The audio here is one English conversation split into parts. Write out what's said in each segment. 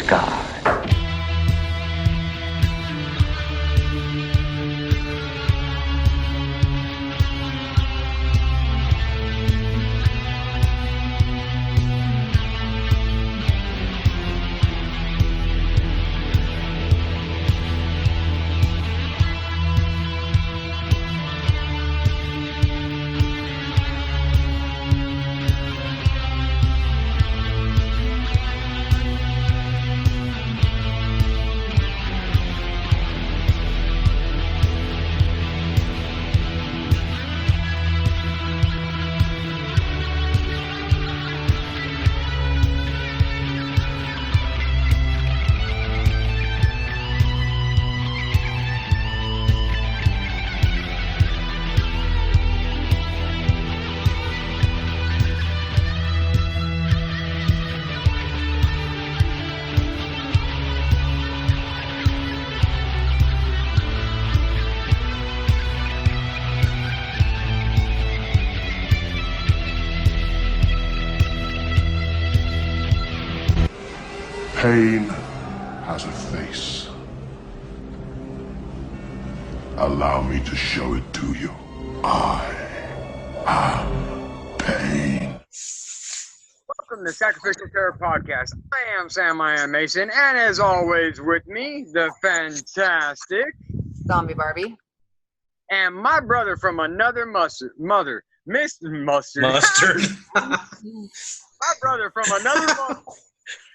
sky. Pain has a face. Allow me to show it to you. I am pain. Welcome to Sacrificial Terror Podcast. I am Sam, I am Mason, and as always with me, the fantastic Zombie Barbie. and my brother from another mother, Mr. Mustard. Mustard. My brother from another mother,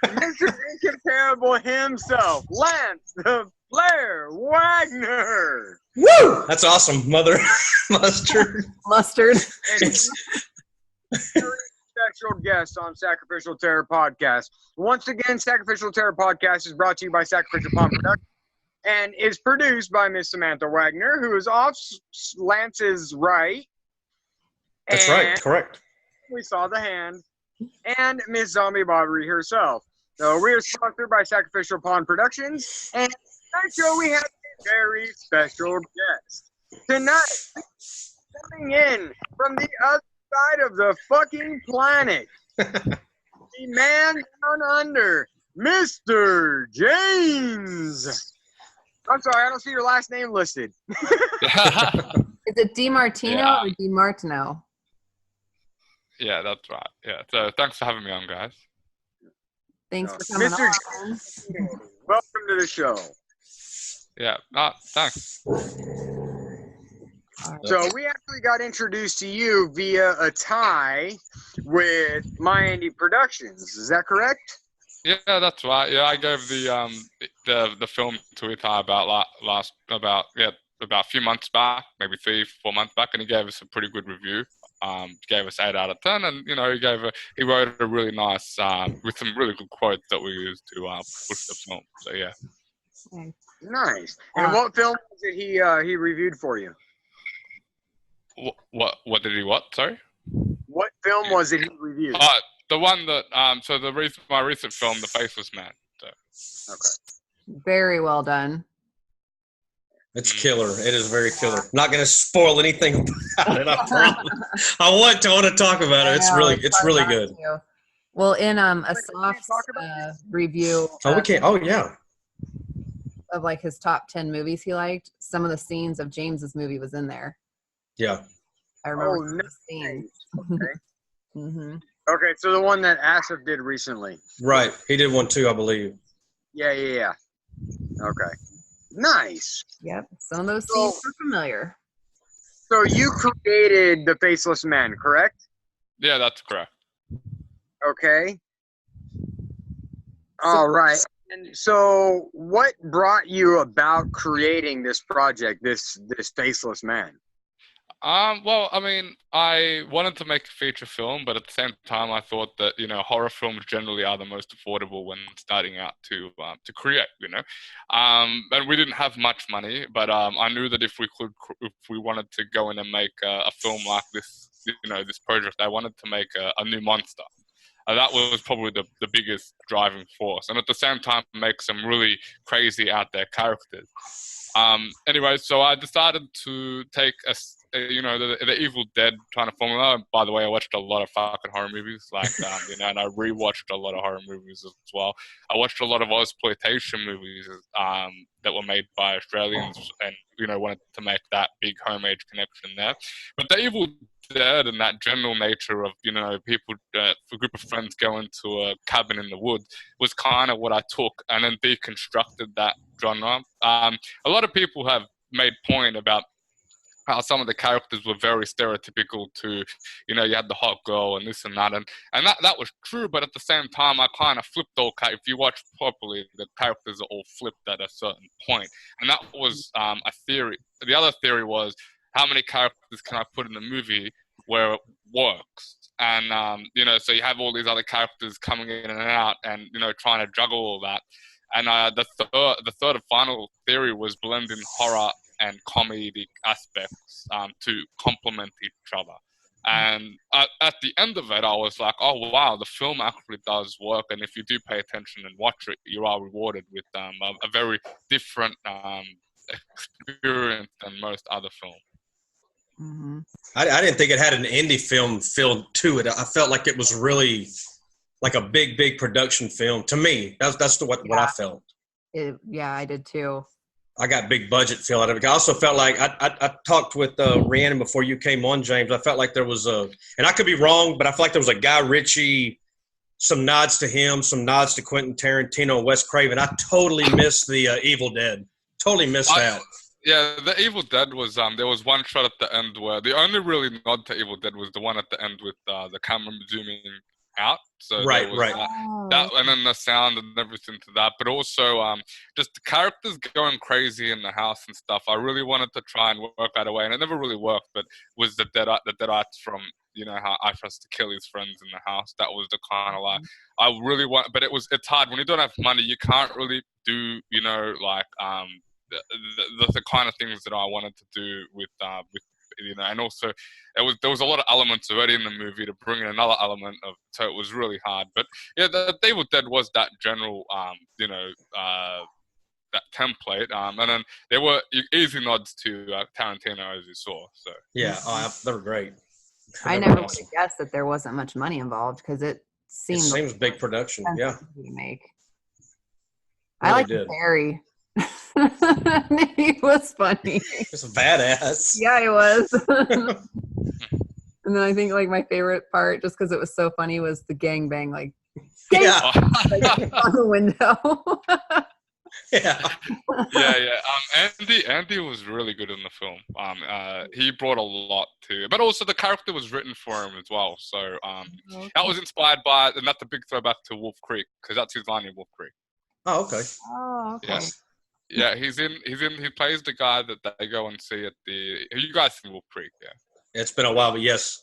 Mr. Incomparable himself, Lance the Flair Wagner. Woo! That's awesome, Mother Mustard. Mustard. And very special guest on Sacrificial Terror Podcast. Once again, Sacrificial Terror Podcast is brought to you by Sacrificial Pond Productions and is produced by Miss Samantha Wagner, who is off Lance's right. That's And right, correct. we saw the hand, and Miss Zombie Bobbery herself. So we are sponsored by Sacrificial Pond Productions, and tonight show we have a very special guest. Tonight, coming in from the other side of the fucking planet, the man down under, Mr. James. I'm sorry, I don't see your last name listed. Is it Di Martino Yeah. or Di Martino? Yeah, that's right. Yeah, so thanks for having me on, guys. Thanks for coming Mr. on. Welcome to the show. Yeah, thanks. All right. So we actually got introduced to you via a tie with My Indie Productions. Is that correct? Yeah, that's right. Yeah, I gave the film to Itai about about a few months back, maybe 3-4 months back, and he gave us a pretty good review. Gave us 8 out of 10, and he wrote a really nice with some really good quotes that we used to push the film. So yeah. Okay. Nice. And what film was it he reviewed for you? What did he what? Sorry. What film was it he reviewed? The one that my recent film, The Faceless Man. So. Okay. Very well done. It's killer. It is very killer. Not going to spoil anything about it. I promise. I want to talk about it. It's really good. Well, in a soft review Oh, we can't. Oh, yeah. of like his top 10 movies he liked, some of the scenes of James's movie was in there. Yeah. I remember Oh, the scenes. Okay. Mm-hmm. Okay, so the one that Asif did recently. Right. He did one too, I believe. Yeah. Okay. Nice. Yep. Some of those scenes are familiar. So you created The Faceless Man, correct? Yeah, that's correct. Okay. All right. And so what brought you about creating this project, this Faceless Man? Well, I mean, I wanted to make a feature film, but at the same time, I thought that horror films generally are the most affordable when starting out to create. And we didn't have much money, but I knew that if we wanted to go in and make a film like this, this project, I wanted to make a new monster. That was probably the biggest driving force, and at the same time, make some really crazy out there characters. Anyway, so I decided to take the Evil Dead kind of formula. By the way, I watched a lot of fucking horror movies, like and I rewatched a lot of horror movies as well. I watched a lot of exploitation movies that were made by Australians, and wanted to make that big home age connection there. But the Evil Dead and that general nature of people, a group of friends go into a cabin in the woods, was kind of what I took and then deconstructed that genre. A lot of people have made point about how some of the characters were very stereotypical to, you had the hot girl and this and that. And that was true, but at the same time, I kind of flipped all, if you watch properly, the characters are all flipped at a certain point. And that was a theory. The other theory was, how many characters can I put in the movie where it works? And, so you have all these other characters coming in and out and, trying to juggle all that. And the third and final theory was blending horror and comedic aspects to complement each other. And at the end of it, I was like, oh, wow, the film actually does work. And if you do pay attention and watch it, you are rewarded with a very different experience than most other films. Mm-hmm. I didn't think it had an indie film feel to it. I felt like it was really like a big production film. To me, that's what I felt. I did too. I got big budget feel out of it. I also felt like I talked with Rhiannon before you came on, James. I felt like there was and I could be wrong, but I felt like there was a Guy Ritchie, some nods to him, some nods to Quentin Tarantino and Wes Craven. I totally missed the Evil Dead. Totally missed that. Yeah, the Evil Dead was there was one shot at the end where the only really nod to Evil Dead was the one at the end with the camera zooming out. So right. That, and then the sound and everything to that, but also just the characters going crazy in the house and stuff. I really wanted to try and work that away, and it never really worked. But was the Deadites from how Ash has to kill his friends in the house? That was the kind of like I really want, but it's hard when you don't have money. You can't really do the kind of things that I wanted to do with and also there was a lot of elements already in the movie to bring in another element of, so it was really hard. But yeah, the Evil Dead was that general that template, and then there were easy nods to Tarantino, as you saw. So yeah, they were great. I never would have guessed that there wasn't much money involved because it seems big production. Yeah, to make. Really I like did. Barry. He was funny. He's a badass. Yeah, he was. And then I think like my favorite part, just because it was so funny, was the gangbang, like on the window. Andy was really good in the film. He brought a lot to, but also the character was written for him as well. So that was inspired by, and that's a big throwback to Wolf Creek, because that's his line in Wolf Creek. Oh, okay. Yeah, he plays the guy that they go and see at you guys seen Wolf Creek, yeah. It's been a while, but yes.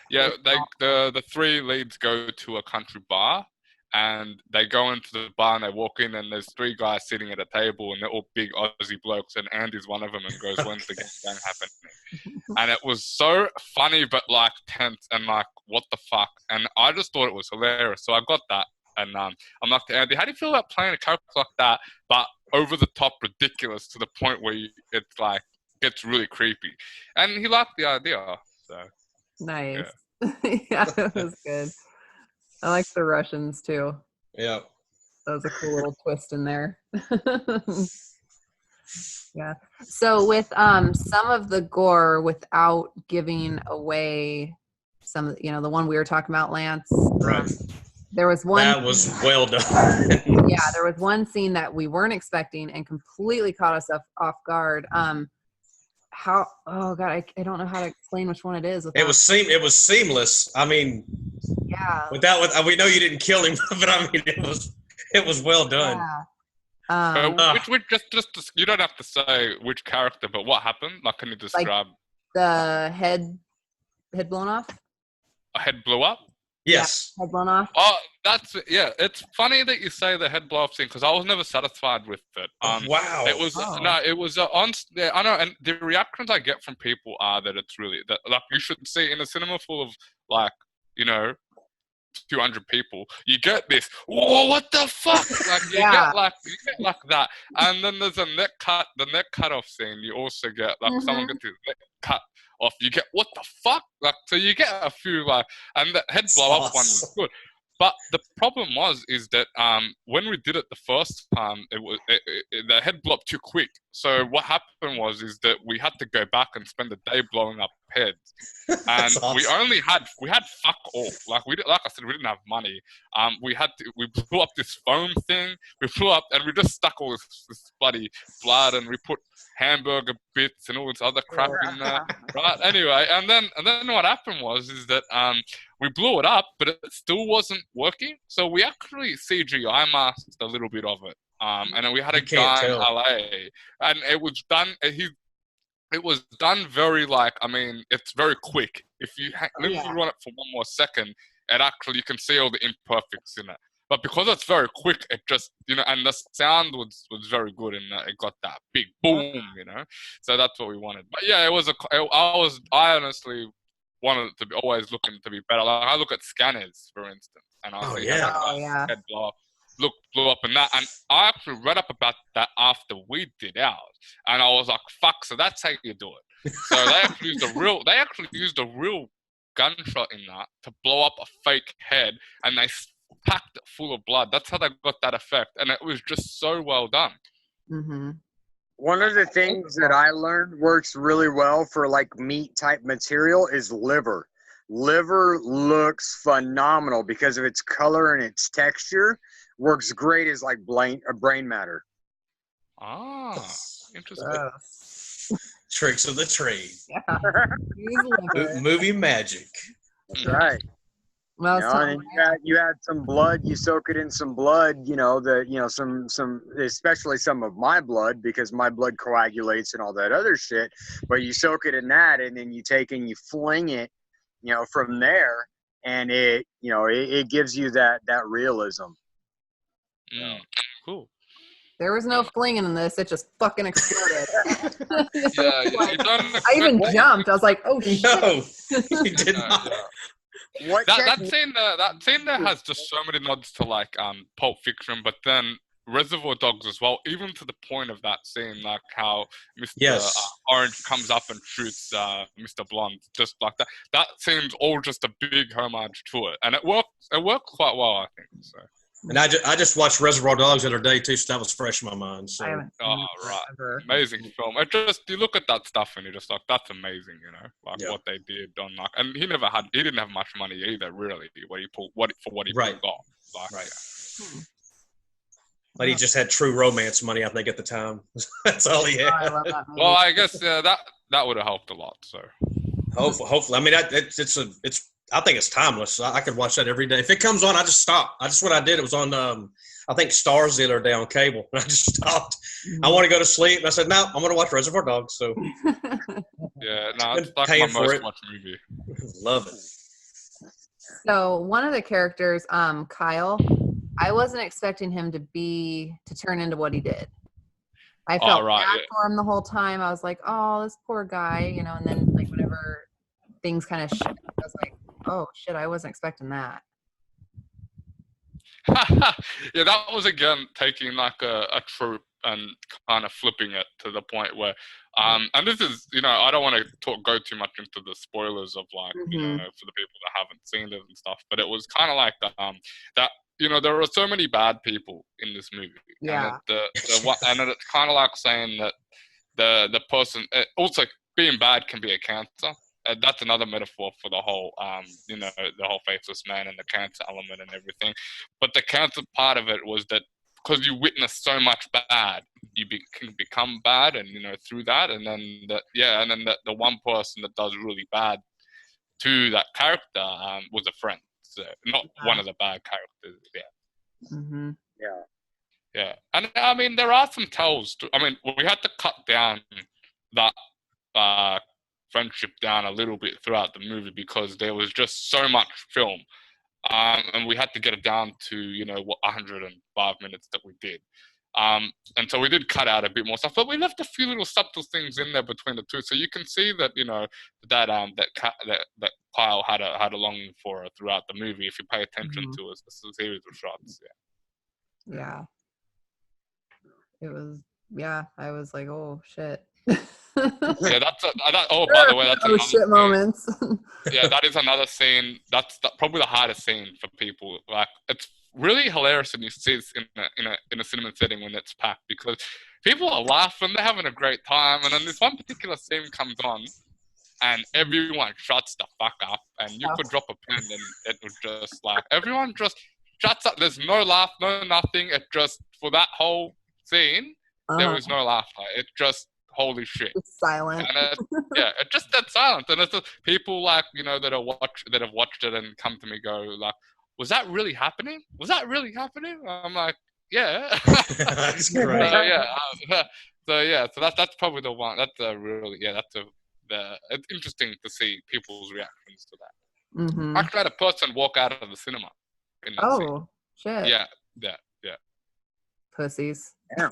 Yeah, the three leads go to a country bar, and they go into the bar and they walk in, and there's three guys sitting at a table, and they're all big Aussie blokes, and Andy's one of them, and goes, "When's the gangbang happening?" And it was so funny, but like tense, and like, what the fuck? And I just thought it was hilarious, so I got that. And I'm like, Andy, how do you feel about playing a character like that, but over the top ridiculous to the point where it's like gets really creepy? And he liked the idea. So nice. Yeah, it was good. I like the Russians too. Yeah, that was a cool little twist in there. Yeah. So with some of the gore, without giving away some, the one we were talking about, Lance. Right. There was one. That was well done. Yeah, there was one scene that we weren't expecting and completely caught us off guard. How? Oh God, I don't know how to explain which one it is. It was seamless. I mean, yeah. We know you didn't kill him, but I mean, it was well done. Yeah. Which just you don't have to say which character, but what happened? Like, can you describe? The head blown off. A head blew up. Yes. Yeah, head blown off. Oh, it's funny that you say the head blow off scene, because I was never satisfied with it. Wow. It was it was I know, and the reactions I get from people are that it's really that, like, you should see in a cinema full of 200 people, you get this, whoa, what the fuck? Like you get like that. And then there's the neck cut off scene. You also get like someone gets his neck cut off. You get, what the fuck? Like, so you get a few, like, and the head blow up one was good. But the problem is that when we did it the first time, the head blew up too quick. So what happened is that we had to go back and spend the day blowing up heads, and awesome. we had fuck all. Like I said, we didn't have money. We blew up this foam thing. We blew up and we just stuck all this bloody blood, and we put hamburger bits and all this other crap in there. Right. Anyway, and then what happened is that we blew it up, but it still wasn't working. So we actually CGI masked a little bit of it. And then we had a guy in LA, and it was done. It was done very it's very quick. If you run it for one more second, you can see all the imperfects in it. But because it's very quick, it just, and the sound was very good, and it got that big boom, So that's what we wanted. But yeah, I honestly wanted it to be always looking to be better. Like I look at Scanners, for instance, and I see head blew up in that. And I actually read up about that after we did ours, and I was like, fuck, so that's how you do it. So they actually used a real gunshot in that to blow up a fake head, and they packed it full of blood. That's how they got that effect, and it was just so well done. Mm-hmm. One of the things that I learned works really well for like meat type material is liver. Liver looks phenomenal because of its color and its texture. Works great as like brain matter. Ah, interesting. Tricks of the trade. Yeah. Movie magic. That's right. Well, and you add some blood, you soak it in some blood, some especially some of my blood, because my blood coagulates and all that other shit. But you soak it in that, and then you take and you fling it, from there, and it gives you that realism. Cool. There was no flinging in this; it just fucking exploded. I even jumped. I was like, "Oh shit!" No, you did not. That scene there has just so many nods to like Pulp Fiction, but then Reservoir Dogs as well, even to the point of that scene, like how Mr. Orange comes up and shoots Mr. Blonde, just like that. That seems all just a big homage to it, and it worked quite well, I think. So. And I just watched Reservoir Dogs the other day too, so that was fresh in my mind. So. Right, amazing film. It just, you look at that stuff and you're just like, that's amazing, what they did on like, and he didn't have much money either, really. What he pulled off. Like, right. But he just had true romance money, I think, at the time. That's all he had. I love that movie. Well, I guess that would have helped a lot. So hopefully, I mean, I think it's timeless. I could watch that every day. If it comes on, I just stop. What I did. It was on, I think Stars the other day on cable, and I just stopped. Mm-hmm. I want to go to sleep, and I said, no, I'm going to watch Reservoir Dogs. So yeah, no, it's like my most watched movie. Love it. So one of the characters, Kyle, I wasn't expecting him to turn into what he did. I felt bad for him the whole time. I was like, oh, this poor guy, and then like whenever things kind of shifted, I was like, oh shit, I wasn't expecting that. Yeah, that was again taking like a trope and kind of flipping it to the point where and this is, I don't want to go too much into the spoilers of like, for the people that haven't seen it and stuff, but it was kind of like that there are so many bad people in this movie. Yeah. And it's kind of like saying that the person also being bad can be a cancer. That's another metaphor for the whole, the whole faceless man and the cancer element and everything. But the cancer part of it was that because you witness so much bad, you can become bad, and through that, and then the one person that does really bad to that character was a friend, so not one of the bad characters. Yeah. Mm-hmm. Yeah. Yeah, and I mean there are some tells. We had to cut down that. Friendship down a little bit throughout the movie because there was just so much film, and we had to get it down to 105 minutes that we did, and so we did cut out a bit more stuff, but we left a few little subtle things in there between the two, so you can see that that Kyle had a longing for her throughout the movie if you pay attention to a series of shots. Yeah, it was. Yeah, I was like, oh shit. Yeah, by the way, that's oh another shit scene. moments. Yeah, that is another scene. That's probably the hardest scene for people. Like, it's really hilarious when you see this in a cinema setting when it's packed, because people are laughing, they're having a great time, and then this one particular scene comes on, and everyone shuts the fuck up, and you could drop a pen, and it would just like everyone just shuts up. There's no laugh, no nothing. It just for that whole scene, there was no laughter. It just holy shit. It's silent. And it just that silence, and it's just people like that have watched it and come to me go like, was that really happening? Was that really happening? I'm like, yeah. That's great. So that's probably the one. That's really it's interesting to see people's reactions to that. Mm-hmm. I actually had a person walk out of the cinema in that scene. Shit. Yeah. Pussies. Yeah.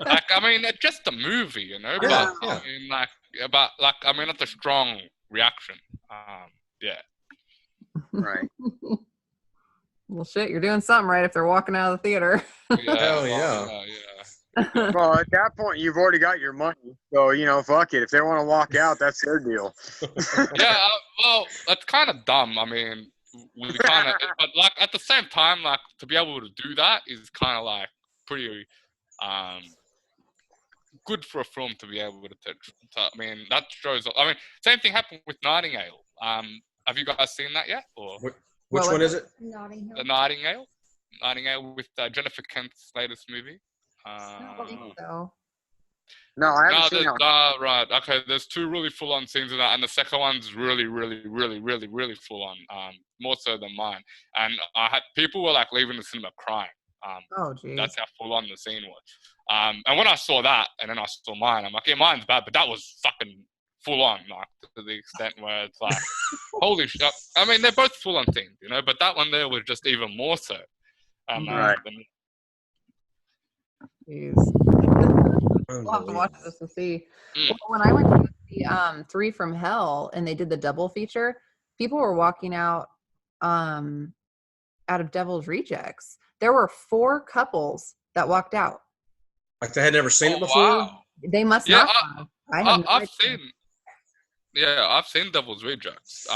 Like, I mean, it's just a movie, but I mean, that's a strong reaction. Right. Well, shit, you're doing something right if they're walking out of the theater. Hell yeah. Well, at that point, you've already got your money. So, fuck it. If they want to walk out, that's their deal. Well, that's kind of dumb. I mean, we kind of, but like at the same time, like to be able to do that is kind of like pretty good for a film to be able to I mean, that shows. I mean, same thing happened with Nightingale. Have you guys seen that yet? Or which one is it? The Nightingale. Nightingale with Jennifer Kent's latest movie. I don't think so. No, I haven't seen that. Right. Okay, there's two really full-on scenes in that, and the second one's really, really, really, really, really full-on. More so than mine. And people were like leaving the cinema crying. Oh, geez. That's how full-on the scene was. And when I saw that, and then I saw mine, I'm like, yeah, mine's bad, but that was fucking full-on, like to the extent where it's like, holy shit. I mean, they're both full-on scenes, but that one there was just even more so. Right. Jeez. We'll have to watch this to see. Well, when I went to see Three from Hell and they did the double feature, people were walking out of Devil's Rejects. There were 4 couples that walked out. Like they had never seen it before? Wow. They must not have. I've seen Devil's Rejects.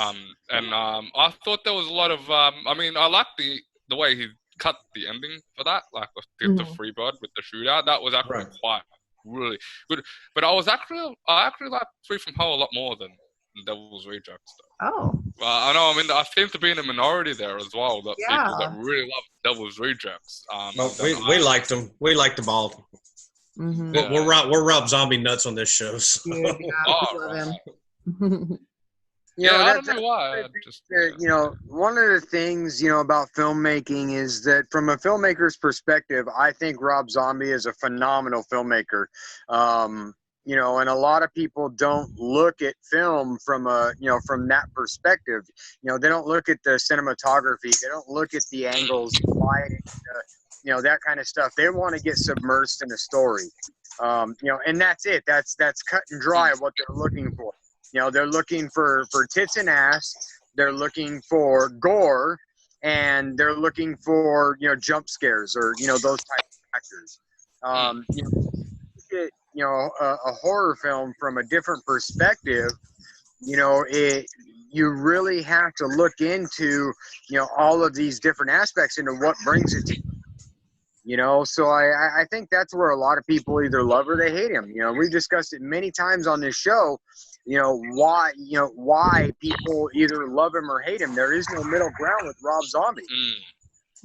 And I thought there was a lot of I mean, I liked the way he cut the ending for that, like the Freebird with the shootout. That was actually quite really good. But I actually like Three from Hell a lot more than Devil's Rejects. Oh. I know. I mean, I seem to be in a minority there as well. That people that really love Devil's Rejects. We liked them. We liked them all. Mm-hmm. We're Rob Zombie nuts on this show. So. Dude, love him. I don't know why. One of the things, about filmmaking is that from a filmmaker's perspective, I think Rob Zombie is a phenomenal filmmaker. And a lot of people don't look at film from from that perspective. They don't look at the cinematography. They don't look at the angles, lighting, that kind of stuff. They want to get submersed in a story. And that's it. That's cut and dry what they're looking for. They're looking for tits and ass. They're looking for gore, and they're looking for jump scares or those type of factors. A horror film from a different perspective. You really have to look into all of these different aspects into what brings it to you. So I think that's where a lot of people either love or they hate him. We've discussed it many times on this show. Why people either love him or hate him. There is no middle ground with Rob Zombie.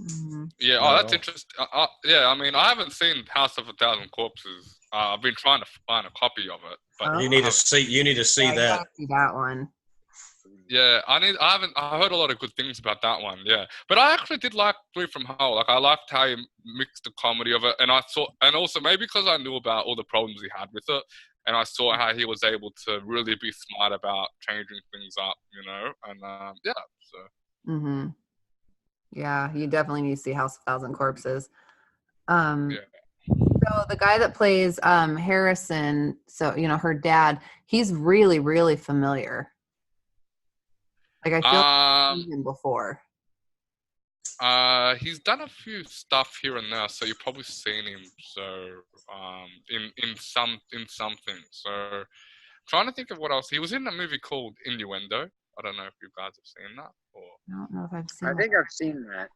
Mm-hmm. Yeah, that's interesting. I mean, I haven't seen House of a Thousand Corpses. I've been trying to find a copy of it, but you need to see that. You gotta see that one. Yeah, I heard a lot of good things about that one. Yeah, but I actually did like Three from Hell. Like, I liked how he mixed the comedy of it, and also maybe because I knew about all the problems he had with it. And I saw how he was able to really be smart about changing things up, and so. Mm-hmm. Yeah, you definitely need to see House of Thousand Corpses. So the guy that plays Harrison, so her dad, he's really, really familiar. Like I feel like I've seen him before. He's done a few stuff here and there, so you've probably seen him. So, in something. So, trying to think of what else. He was in a movie called Innuendo. I don't know if you guys have seen that. Or I don't know if I've seen I think I've seen that.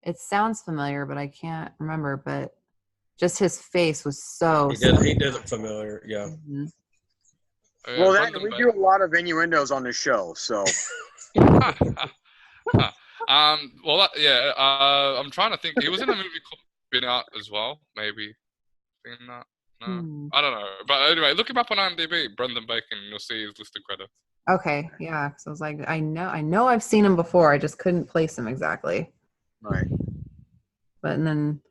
It sounds familiar, but I can't remember. But just his face was He did look familiar. Yeah. Mhm. Well, we do a lot of innuendos on the show, so. I'm trying to think. He was in a movie called Spin Out as well. Maybe seen that. No, I don't know. But anyway, look him up on IMDb, Brendan Bacon, and you'll see his list of credits. Okay, yeah. Because I was like, I know I've seen him before. I just couldn't place him exactly. Right. But then,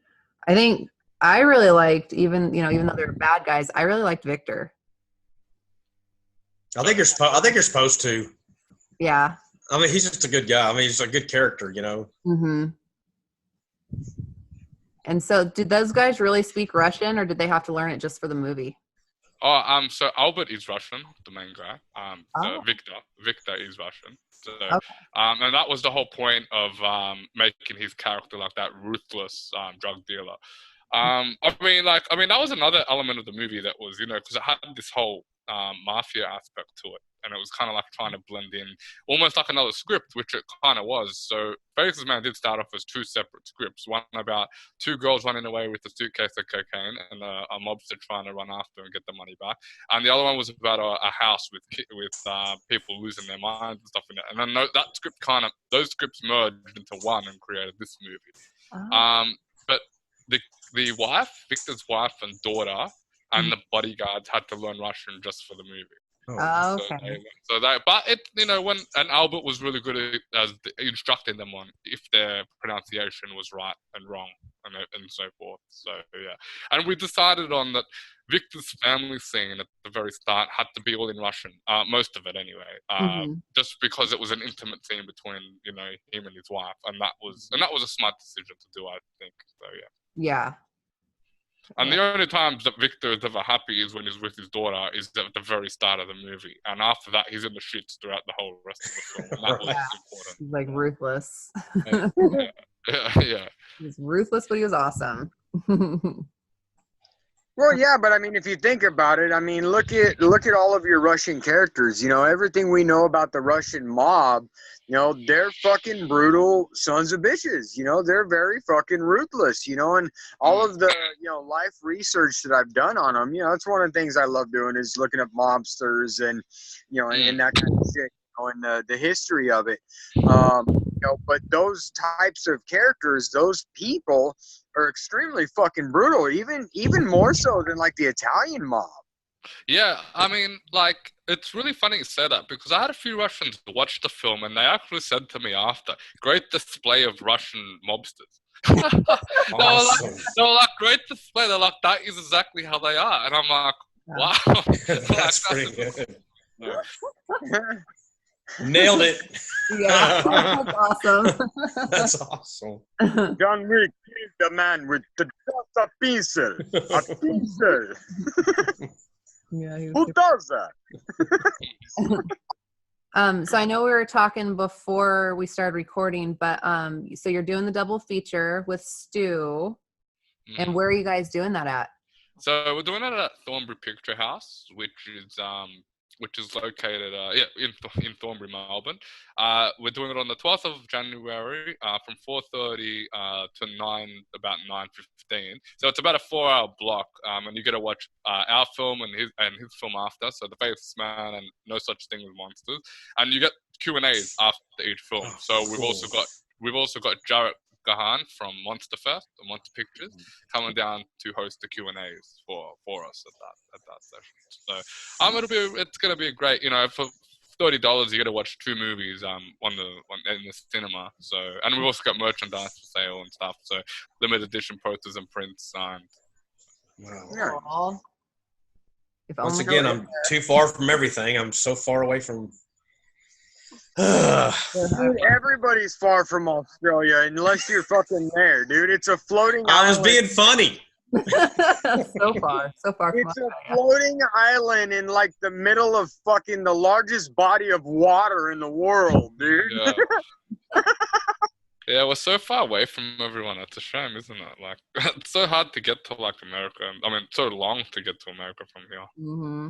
I think I really liked even though they were bad guys, I really liked Victor. I think you're supposed to. Yeah. I mean, he's just a good guy. I mean, he's a good character, you know. Mm-hmm. And so, did those guys really speak Russian, or did they have to learn it just for the movie? Oh, so Albert is Russian, the main guy. Victor is Russian. So, Okay. And that was the whole point of making his character like that ruthless drug dealer. I mean, that was another element of the movie that was, because it had this whole mafia aspect to it, and it was kind of like trying to blend in, almost like another script, which it kind of was. So, Faces Man did start off as two separate scripts. One about two girls running away with a suitcase of cocaine, and a mobster trying to run after and get the money back. And the other one was about a house with people losing their minds and stuff in it. And then those scripts merged into one and created this movie. Oh. But the wife, Victor's wife and daughter, and the bodyguards had to learn Russian just for the movie. Oh, okay. And Albert was really good at instructing them on if their pronunciation was right and wrong and so forth. So yeah, and we decided on that Victor's family scene at the very start had to be all in Russian, most of it anyway, just because it was an intimate scene between him and his wife, and that was a smart decision to do, I think. So yeah. Yeah. And the only times that Victor is ever happy is when he's with his daughter, is at the very start of the movie. And after that, he's in the shits throughout the whole rest of the film. And that was important. He's like ruthless. Yeah. He's ruthless, but he was awesome. Well, yeah, but I mean, if you think about it, I mean, look at all of your Russian characters. Everything we know about the Russian mob, they're fucking brutal sons of bitches. They're very fucking ruthless. And all of the life research that I've done on them, that's one of the things I love doing is looking up mobsters and and that kind of shit. And the history of it. But those types of characters, those people are extremely fucking brutal, even more so than like the Italian mob. Yeah, I mean, it's really funny you say that, because I had a few Russians watch the film and they actually said to me after, great display of Russian mobsters. Awesome. They were like, great display. They're like, that is exactly how they are. And I'm like, wow. That's pretty good. Nailed it. Yeah, that's awesome. That's awesome. John Wick is the man with just a pencil. A pencil. Yeah, Who does that? So I know we were talking before we started recording, but so you're doing the double feature with Stu, and where are you guys doing that at? So we're doing it at Thornbury Picture House, which is located in Thornbury, Melbourne. We're doing it on the 12th of January from 4:30 to about 9:15. So it's about a 4-hour block, and you get to watch our film and his film after. So The Faceless Man and No Such Thing as Monsters, and you get Q&As after each film. We've also got Jarrett Gahan from Monster Fest, or Monster Pictures, coming down to host the Q&As for us at that session. So it's gonna be a great, for $30 you get to watch 2 movies in the cinema. So, and we've also got merchandise for sale and stuff. So limited edition posters and prints signed. Wow. Once again, I'm too far from everything. I'm so far away from. Dude, everybody's far from Australia unless you're fucking there, dude. It's a floating island. I was being funny. so far It's a floating island in like the middle of fucking the largest body of water in the world, dude. Yeah. Yeah, we're so far away from everyone. It's a shame, isn't it? Like, it's so hard to get to like America. I mean, so long to get to America from here. Mm-hmm.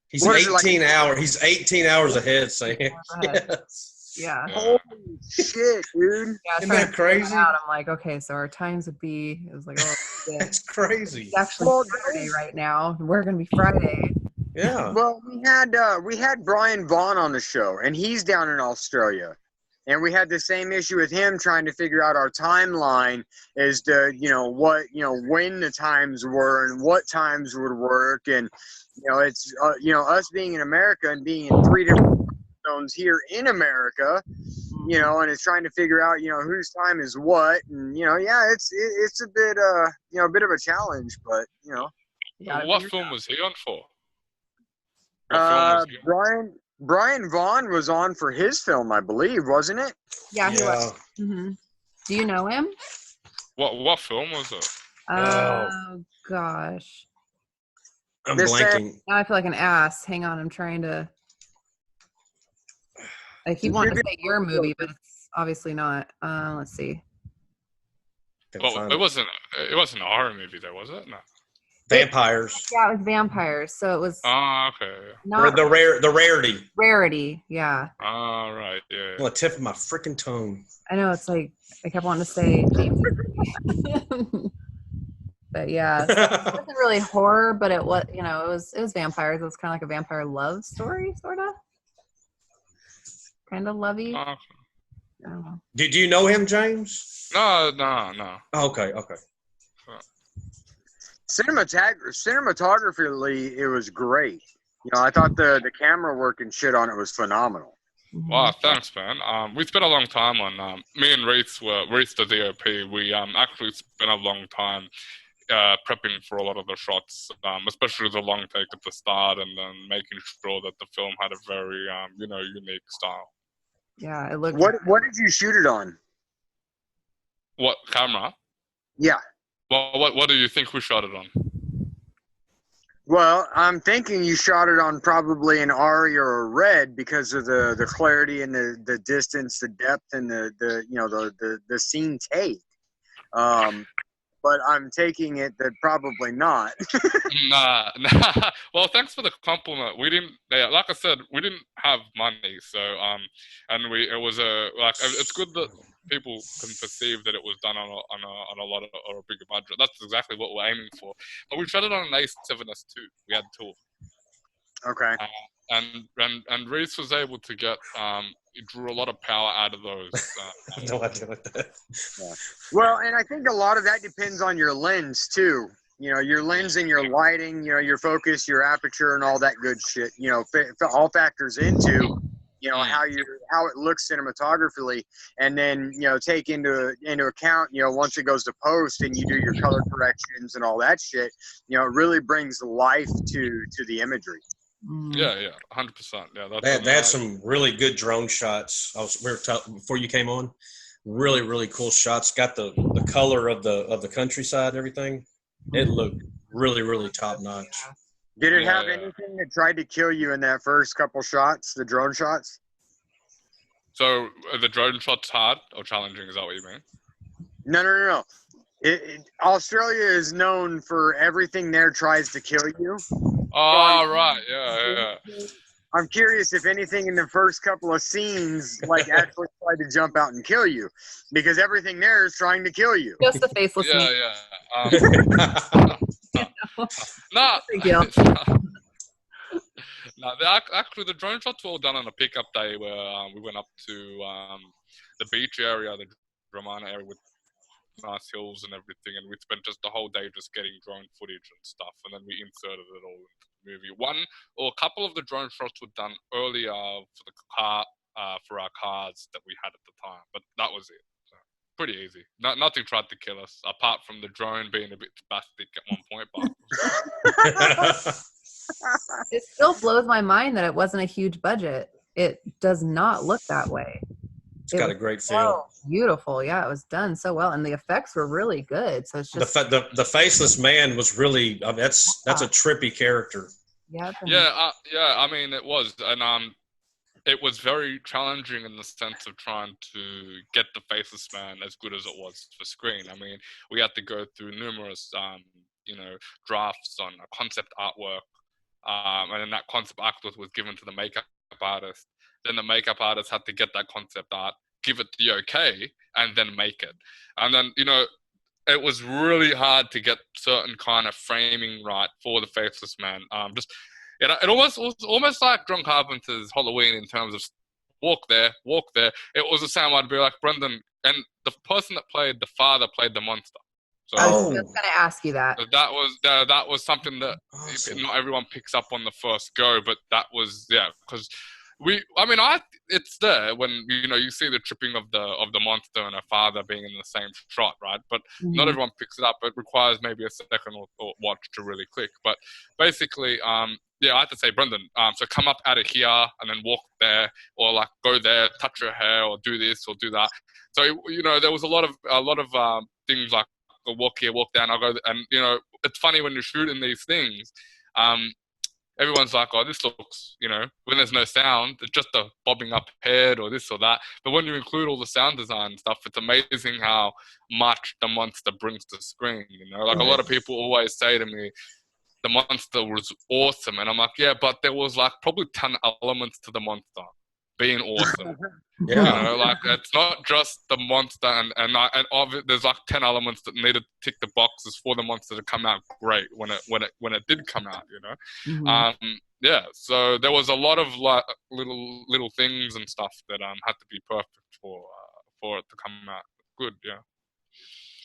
He's 18 hours. He's 18 hours ahead, Sam. Yes. Yeah. Holy shit, dude! Yeah, Isn't that crazy? I'm like, okay, so our times would be. It was like, oh, shit. That's crazy. It's actually Saturday right now. We're gonna be Friday. Yeah. Well, we had Brian Vaughn on the show, and he's down in Australia, and we had the same issue with him trying to figure out our timeline as to when the times were and what times would work, and it's us being in America and being in 3 different zones here in America, and it's trying to figure out whose time is what, and it's a bit a bit of a challenge, but What film was he on for? Brian Vaughn was on for his film, I believe, wasn't it? Yeah, he was. Mm-hmm. Do you know him? What film was it? Oh gosh, I'm blanking. Now I feel like an ass. Hang on, I'm trying to. I keep wanting to say your movie, but it's obviously not. Let's see. Well, it wasn't a horror movie, though, was it? No. Vampires. Yeah, it was vampires. So it was. Oh, okay. Not the rarity. Rarity, yeah. Oh, right, yeah. On the tip of my freaking tongue. I know, it's like I kept wanting to say James. But yeah, so it wasn't really horror, but it was, it was vampires. It was kind of like a vampire love story, sort of. Kind of lovey. I don't know. Did you know him, James? No. Okay. Cinematographically, it was great. I thought the camera work and shit on it was phenomenal. Wow, thanks, man. We spent a long time on. Me and Reese the DOP. We actually spent a long time prepping for a lot of the shots, especially the long take at the start, and then making sure that the film had a very unique style. Yeah, it looked. What did you shoot it on? What camera? Yeah. Well, what do you think we shot it on? Well, I'm thinking you shot it on probably an ARRI or a Red because of the clarity and the distance, the depth, and the scene take. But I'm taking it that probably not. Nah. Well, thanks for the compliment. We didn't, like I said, we didn't have money, so and it was it's good that people can perceive that it was done on a lot of or a bigger budget. That's exactly what we're aiming for. But we shot it on an A7S2. We had two. Okay. And Reese was able to get it drew a lot of power out of those. No idea what that. Yeah. Well, and I think a lot of that depends on your lens too. Your lens and your lighting, your focus, your aperture, and all that good shit. All factors into how it looks cinematographically, and then take into account once it goes to post and you do your color corrections and all that shit. It really brings life to the imagery. Yeah, 100%. Yeah, they had some really good drone shots. Before you came on, really, really cool shots. Got the color of the countryside and everything. It looked really, really top notch. Did it have anything that tried to kill you in that first couple shots, the drone shots? So the drone shots hard or challenging? Is that what you mean? No. Australia is known for everything there tries to kill you. Oh, right. Yeah. I'm curious if anything in the first couple of scenes actually tried to jump out and kill you, because everything there is trying to kill you. Just the faceless meat. No. Big deal. No, actually, the drone shots were all done on a pickup day where we went up to the beach area, the Dramana area with nice hills and everything, and we spent just the whole day just getting drone footage and stuff, and then we inserted it all into the movie. One or a couple of the drone shots were done earlier for the car, for our cars that we had at the time, but that was it. So, pretty easy. Nothing tried to kill us, apart from the drone being a bit spastic at one point. But it still blows my mind that it wasn't a huge budget. It does not look that way. It's got a great feel. Beautiful. Yeah, it was done so well, and the effects were really good. So it's just the faceless man was really that's a trippy character. Yeah. Yeah. I mean, it was, and it was very challenging in the sense of trying to get the Faceless Man as good as it was for screen. I mean, we had to go through numerous, drafts on a concept artwork, and then that concept artwork was given to the makeup artist. Then the makeup artist had to get that concept art, give it the okay, and then make it. And then, it was really hard to get certain kind of framing right for the Faceless Man. It almost was almost like John Carpenter's Halloween in terms of walk there, walk there. It was the same. I'd be like, Brendan, and the person that played the father played the monster. So I was just going to ask you that. That was something that not everyone picks up on the first go, but that was because it's there when you see the tripping of the monster and her father being in the same shot, right? But not everyone picks it up. It requires maybe a second or watch to really click. But basically, I have to say, Brendan, so come up out of here and then walk there, or like go there, touch your hair, or do this or do that. So there was a lot of things like go walk here, walk there, and I'll go. And it's funny when you're shooting these things. Everyone's like, oh, this looks, when there's no sound, it's just a bobbing up head or this or that. But when you include all the sound design stuff, it's amazing how much the monster brings to screen. Like a lot of people always say to me, the monster was awesome. And I'm like, yeah, but there was like probably 10 elements to the monster being awesome. Like it's not just the monster and there's like 10 elements that needed to tick the boxes for the monster to come out great when it did come out. So there was a lot of like little things and stuff that had to be perfect for it to come out good.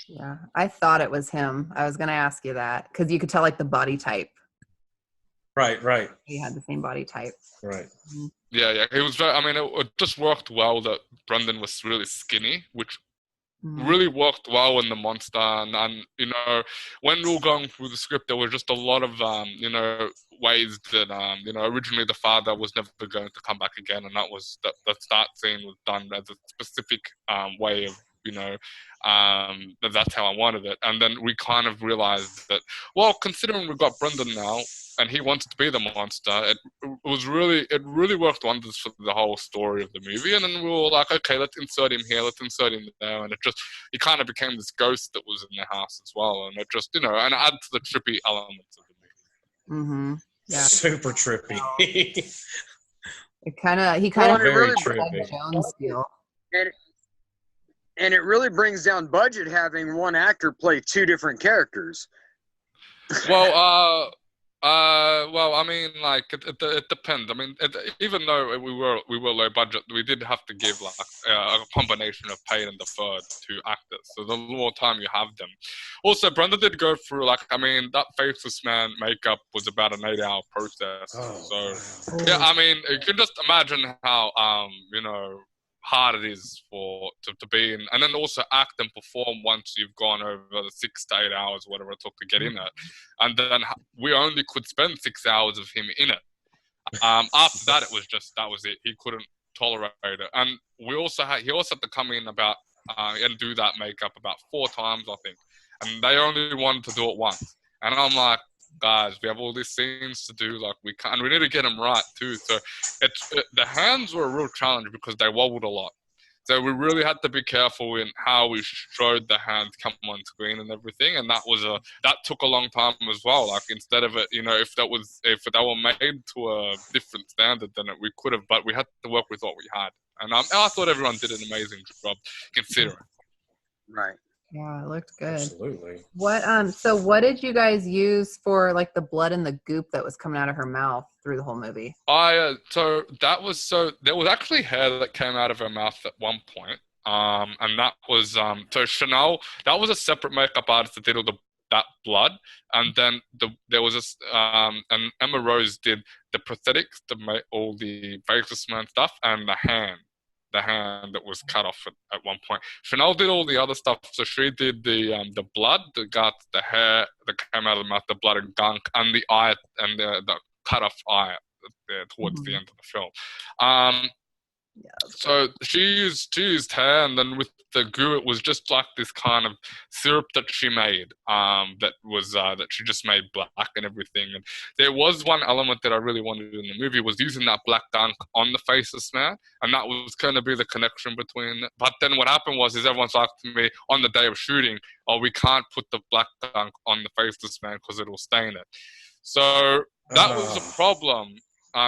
Yeah, I thought it was him. I was going to ask you that because you could tell like the body type. Right. He had the same body type. Right. Yeah. He was very. I mean, it just worked well that Brendan was really skinny, which really worked well in the monster. And when we were going through the script, there was just a lot of ways that originally the father was never going to come back again, and that was the start scene was done as a specific way of. That's how I wanted it. And then we kind of realized that, well, considering we've got Brendan now and he wants to be the monster, it really worked wonders for the whole story of the movie. And then we were like, okay, let's insert him here, let's insert him there. And he kind of became this ghost that was in the house as well. And it just, and add to the trippy elements of the movie. Yeah. Super trippy. He kind of very trippy. Jones feel. And it really brings down budget having one actor play two different characters. Well, I mean, like it depends. I mean, even though we were low budget, we did have to give like a combination of paid and deferred to actors. So the more time you have them. Also, Brenda did go through that Faceless Man makeup was about an 8-hour process. Yeah, I mean, you can just imagine how hard it is to be in, and then also act and perform once you've gone over the 6 to 8 hours, whatever it took to get in it, and then we only could spend 6 hours of him in it. After that, that was it. He couldn't tolerate it, and he also had to come in and do that makeup about 4 times, I think, and they only wanted to do it once, and I'm like, guys, we have all these scenes to do, like we need to get them right too. So the hands were a real challenge because they wobbled a lot. So we really had to be careful in how we showed the hands come on screen and everything. And that took a long time as well. Like instead of it, if they were made to a different standard, then we could have, but we had to work with what we had. And I thought everyone did an amazing job considering. Right. Yeah, it looked good. Absolutely. So what did you guys use for like the blood and the goop that was coming out of her mouth through the whole movie? So there was actually hair that came out of her mouth at one point. And that was so Chanel, that was a separate makeup artist that did all that blood, and then there was this and Emma Rose did the prosthetics to make all the Faceless Man stuff and the hand that was cut off at one point. Chanel did all the other stuff, so she did the blood, the guts, the hair that came out of the mouth, the blood and gunk, and the eye and the cut off eye towards the end of the film. So she used hair, and then with the goo, it was just like this kind of syrup that she made, that was that she just made black and everything. And there was one element that I really wanted in the movie, was using that black dunk on the Faceless Man, and that was going to be the connection between it. But then what happened was, everyone's like to me on the day of shooting, "Oh, we can't put the black dunk on the Faceless Man because it'll stain it." So that was a problem.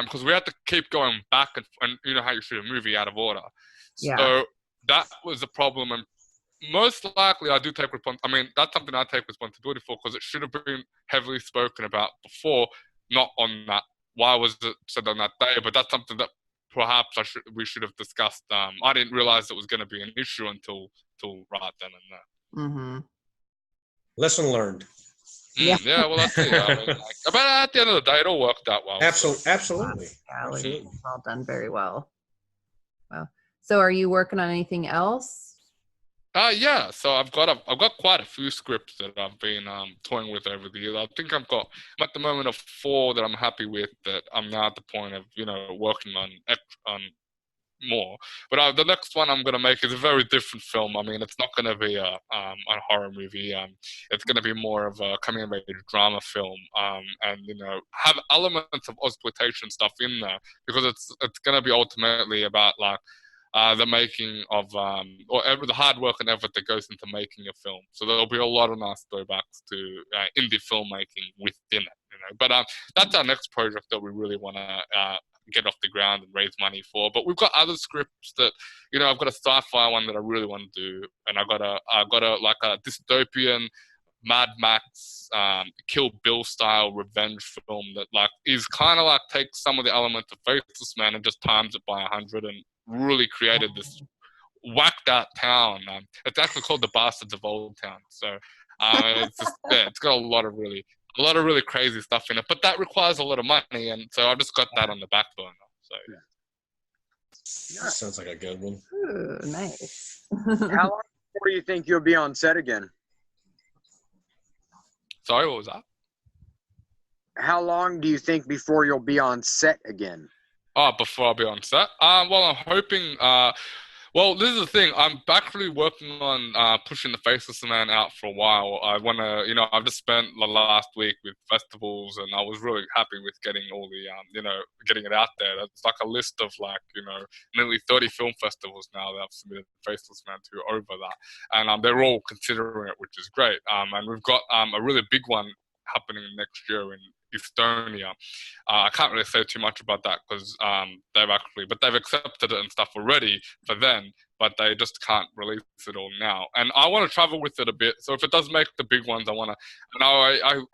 Because we had to keep going back, and you know how you shoot a movie out of order. So that was a problem, and most likely I do take responsibility. I mean, that's something I take responsibility for, because it should have been heavily spoken about before, not on that. Why was it said on that day? But that's something that perhaps we should have discussed. I didn't realize it was going to be an issue until right then and there. Mm-hmm. Lesson learned. Yeah, well, that's it. I mean, but at the end of the day, it all worked out well. Absolutely. Absolutely. All done very well. Wow. So, are you working on anything else? Yeah. So I've got quite a few scripts that I've been toying with over the years. I think I'm at the moment of 4 that I'm happy with, that I'm now at the point of working on more. But the next one I'm going to make is a very different film. I mean, it's not going to be a horror movie. It's going to be more of a coming of age drama film, and have elements of exploitation stuff in there, because it's going to be ultimately about the making of or the hard work and effort that goes into making a film. So there'll be a lot of nice throwbacks to indie filmmaking within it. But that's our next project that we really want to get off the ground and raise money for. But we've got other scripts that I've got a sci-fi one that I really want to do, and I've got a like a dystopian Mad Max Kill Bill style revenge film that is kind of takes some of the elements of Faceless Man and just times it by 100 and really created this whacked out town. It's actually called the Bastards of Old Town. So it's got a lot of really crazy stuff in it, but that requires a lot of money, and so I've just got that on the back burner. So that sounds like a good one. Ooh, nice. How long before you think you'll be on set again? Sorry, what was that? How long do you think before you'll be on set again? Oh, before I'll be on set? Well, I'm hoping... Well, this is the thing. I'm actually working on pushing the Faceless Man out for a while. I want to, I've just spent the last week with festivals, and I was really happy with getting all the, getting it out there. It's like a list of nearly 30 film festivals now that I've submitted Faceless Man to over that. And they're all considering it, which is great. And we've got a really big one happening next year in Estonia. I can't really say too much about that because they've accepted it and stuff already for then, but they just can't release it all now. And I want to travel with it a bit. So if it does make the big ones, I want to.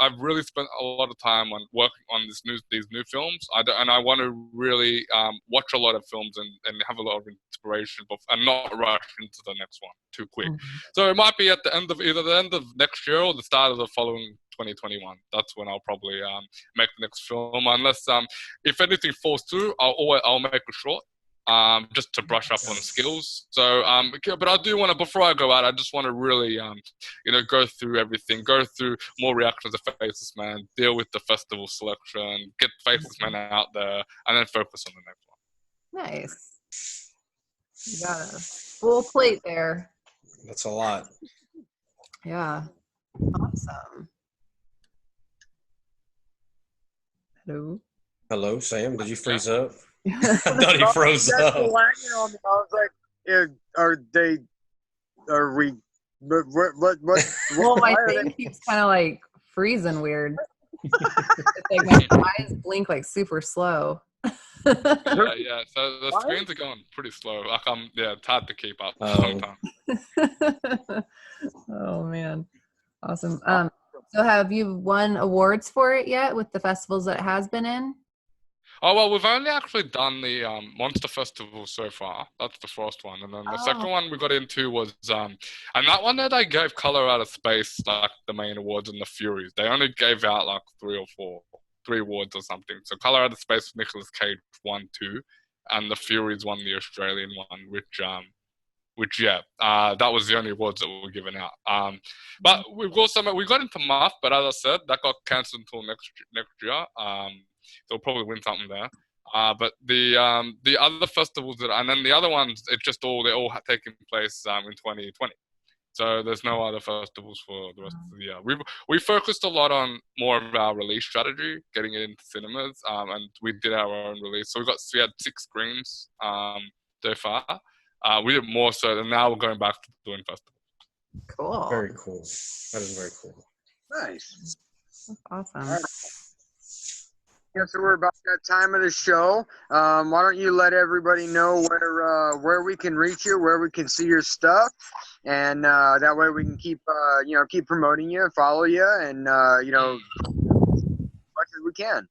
I've really spent a lot of time on working on these new films. And I want to really watch a lot of films and have a lot of inspiration, and not rush into the next one too quick. Mm-hmm. So it might be at the end of either the end of next year or the start of the following 2021. That's when I'll probably make the next film, unless if anything falls through, I'll make a short just to brush up on skills. So but I do want to, before I go out, I just want to really go through everything, go through more reactions of Faceless Man, deal with the festival selection, get Faceless Man out there, and then focus on the next one. Nice. You got a full plate there. That's a lot. Yeah. Awesome. Hello, Sam. Did you freeze up? I thought he froze up. I was like, are we? What? Well, my thing keeps kind of freezing weird. It's my eyes blink super slow. Yeah. So the screens are going pretty slow. It's hard to keep up sometimes. Oh man, awesome. So have you won awards for it yet with the festivals that it has been in? Oh, well, we've only actually done the Monster Festival so far. That's the first one. And then the second one we got into was, and that one that they gave Color Out of Space, the main awards, and the Furies. They only gave out 3 awards or something. So Color Out of Space with Nicolas Cage won 2, and the Furies won the Australian one, which that was the only awards that were given out. But we got into Muff, but as I said, that got cancelled until next year. So we'll probably win something there. But the other festivals and then the other ones, they're all taking place in 2020. So there's no other festivals for the rest of the year. We focused a lot on more of our release strategy, getting it into cinemas, and we did our own release. So we had 6 screens so far. We did more so, and now we're going back to doing festivals. Cool. Very cool. That is very cool. Nice. That's awesome. All right. Yeah, so we're about that time of the show. Why don't you let everybody know where we can reach you, where we can see your stuff, and that way we can keep promoting you, follow you, and as much as we can.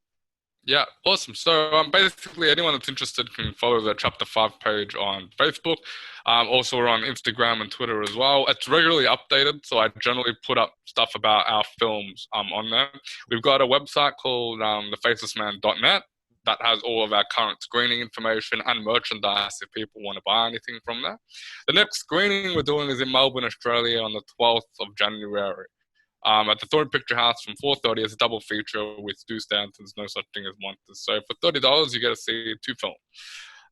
Yeah, awesome. So basically anyone that's interested can follow the Chapter 5 page on Facebook. Also, we're on Instagram and Twitter as well. It's regularly updated, so I generally put up stuff about our films on there. We've got a website called thefacelessman.net that has all of our current screening information and merchandise if people want to buy anything from there. The next screening we're doing is in Melbourne, Australia on the 12th of January. At the Thorn Picture House from 4:30, it's a double feature with Stu Stanton's No Such Thing as Monsters. So for $30, you get to see 2 films.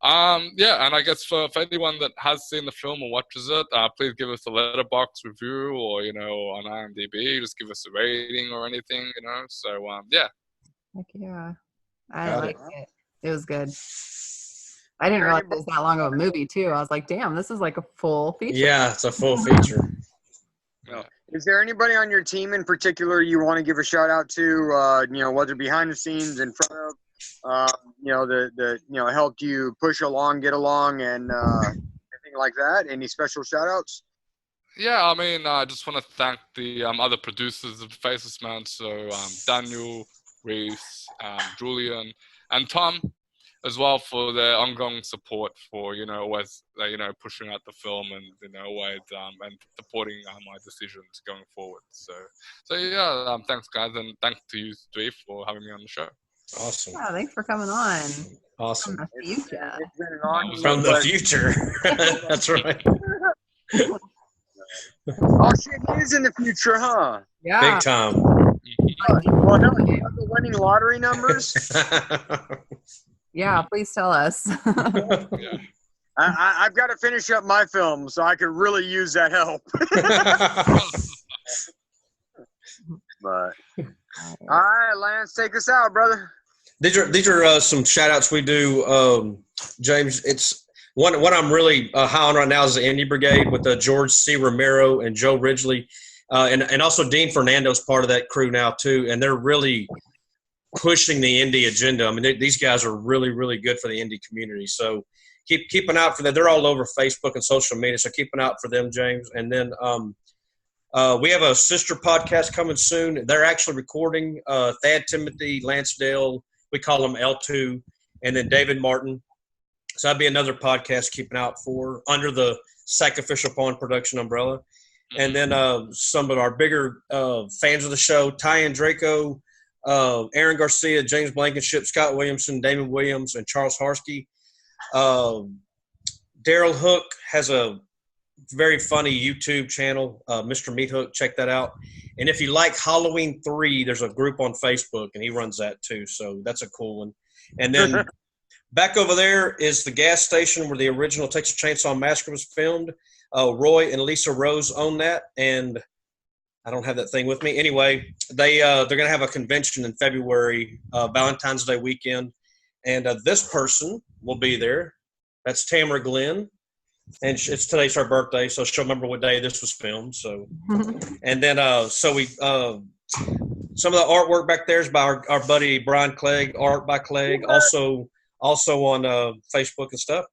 And I guess for anyone that has seen the film or watches it, please give us a letterbox review or, on IMDb, just give us a rating or anything, So, yeah. Heck yeah. I liked it. It was good. I didn't realize it was that long of a movie, too. I was like, damn, this is like a full feature. Yeah, it's a full feature. Yeah. Is there anybody on your team in particular you want to give a shout out to, whether behind the scenes, in front of, that helped you push along, get along, and anything like that? Any special shout outs? Yeah, I mean, I just want to thank the other producers of The Faceless Man. So Daniel, Reese, Julian, and Tom as well for their ongoing support for, always, pushing out the film and, always, and supporting my decisions going forward. So yeah, thanks guys. And thanks to you three for having me on the show. Awesome. Yeah, thanks for coming on. Awesome. From the future. It's been an honor. From the future. That's right. Oh, shit, he is in the future, huh? Yeah. Big time. Well, no, you have the winning lottery numbers. Yeah, please tell us. Yeah. I've got to finish up my film, so I could really use that help. But all right, Lance, take us out, brother. These are some shout outs we do, James. It's one I'm really high on right now is the Indie Brigade with George C. Romero and Joe Ridgely, and also Dean Fernando's part of that crew now too, and they're really pushing the indie agenda. I mean, these guys are really, really good for the indie community. So keep an eye out for that. They're all over Facebook and social media, so keep an eye out for them, James. And then we have a sister podcast coming soon. They're actually recording Thad Timothy, Lansdale, we call them L2, and then David Martin. So that'd be another podcast keeping out for under the Sacrificial Pawn Production umbrella. And then some of our bigger fans of the show, Ty and Draco, Aaron Garcia, James Blankenship, Scott Williamson, Damon Williams, and Charles Harsky. Daryl Hook has a very funny YouTube channel, Mr. Meat Hook. Check that out. And if you like Halloween 3, there's a group on Facebook, and he runs that too. So that's a cool one. And then back over there is the gas station where the original Texas Chainsaw Massacre was filmed. Roy and Lisa Rose own that, and I don't have that thing with me. Anyway, they're going to have a convention in February, Valentine's Day weekend, and this person will be there. That's Tamara Glenn, and today's her birthday, so she'll remember what day this was filmed. So, and then some of the artwork back there is by our buddy Brian Clegg, Art by Clegg, also on Facebook and stuff.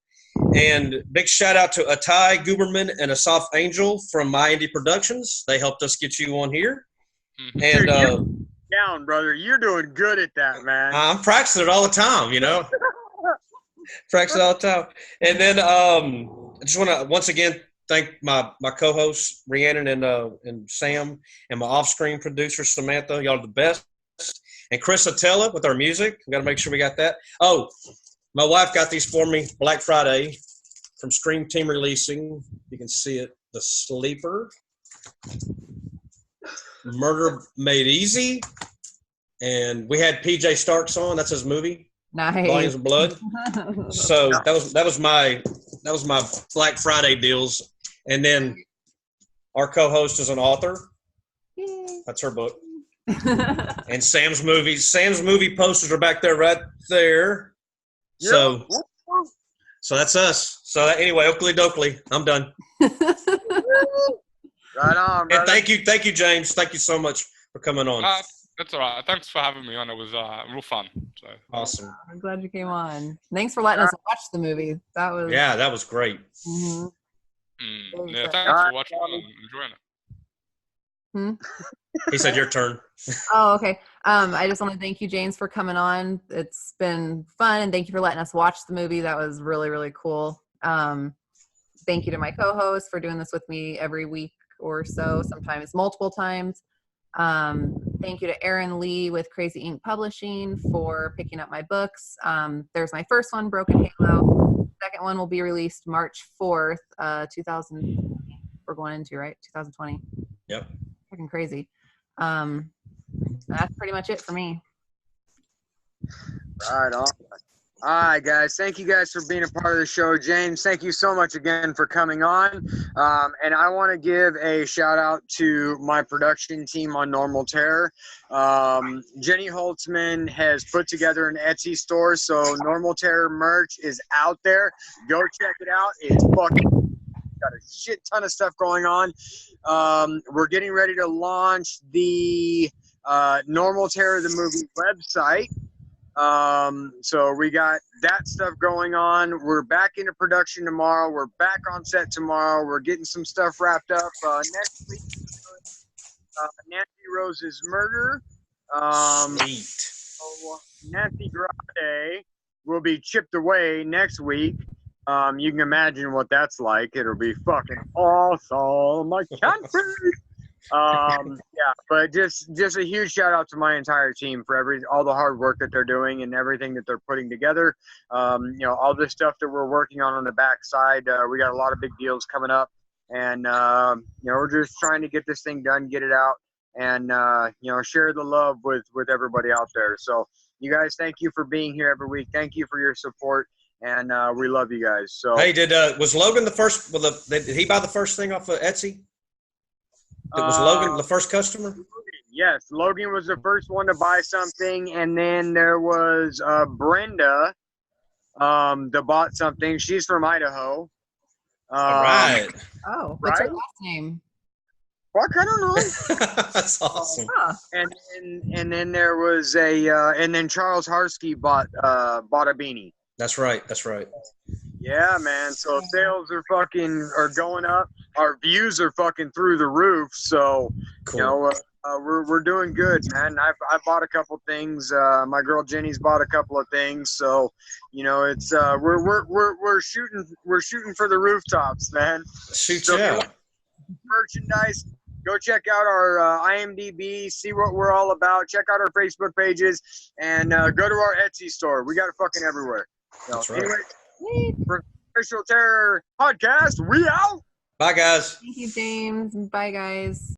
And big shout out to Atai Guberman and Asaf Angel from My Indie Productions. They helped us get you on here. And Dude, down, brother. You're doing good at that, man. I'm practicing it all the time, Practicing all the time. And then I just want to once again thank my co-hosts Rhiannon and Sam, and my off-screen producer Samantha. Y'all are the best. And Chris Attella with our music. We got to make sure we got that. Oh, my wife got these for me Black Friday from Scream Team Releasing. You can see it. The Sleeper, Murder Made Easy, and we had PJ Starks on. That's his movie. Nice. Volumes of Blood. So that was my Black Friday deals. And then our co-host is an author. Yay. That's her book. And Sam's movie posters are back there, right there. So that's us. So anyway, Oakley Dokley, I'm done. Right on, brother. And thank you, James. Thank you so much for coming on. That's all right. Thanks for having me on. It was real fun. So. Awesome. I'm glad you came on. Thanks for letting us watch the movie. That was great. Mm-hmm. Yeah, thanks for watching and enjoying it. He said your turn. Oh, okay. I just want to thank you, James, for coming on. It's been fun, and thank you for letting us watch the movie. That was really, really cool. Thank you to my co-host for doing this with me every week or so, sometimes multiple times. Thank you to Aaron Lee with Crazy Ink Publishing for picking up my books. There's my first one, Broken Halo. Second one will be released March 4th, 2020. We're going into, right? 2020. Yep. Fucking crazy. That's pretty much it for me. Right on. All right, guys. Thank you guys for being a part of the show. James, thank you so much again for coming on. And I want to give a shout out to my production team on Normal Terror. Jenny Holtzman has put together an Etsy store, so Normal Terror merch is out there. Go check it out. It's fucking got a shit ton of stuff going on. We're getting ready to launch the Normal Terror the movie website. So we got that stuff going on. We're back into production tomorrow. We're back on set tomorrow. We're getting some stuff wrapped up. Next week, Nancy Rose's murder. Sweet. So Nancy Grande will be chipped away next week. You can imagine what that's like. It'll be fucking awesome. I can't breathe. Yeah, but just a huge shout out to my entire team for all the hard work that they're doing and everything that they're putting together. All this stuff that we're working on the backside. We got a lot of big deals coming up, and we're just trying to get this thing done, get it out, and share the love with everybody out there. So you guys, thank you for being here every week. Thank you for your support, and we love you guys. So hey, was Logan the first? Did he buy the first thing off of Etsy? Was Logan the first customer? Yes, Logan was the first one to buy something, and then there was Brenda that bought something. She's from Idaho. All right. Oh, what's her last name? Fuck, I don't know. That's awesome. Huh. And then there was and then Charles Harsky bought a beanie. That's right. Yeah, man. So sales are going up. Our views are fucking through the roof. So, cool. We're doing good, man. I bought a couple things. My girl Jenny's bought a couple of things. So, it's we're shooting for the rooftops, man. Shoot, so yeah. Merchandise. Go check out our IMDb, see what we're all about. Check out our Facebook pages, and go to our Etsy store. We got it fucking everywhere. So, That's right. Anyway, for Sacrificial Terror Podcast, we out. Bye, guys. Thank you, James. Bye, guys.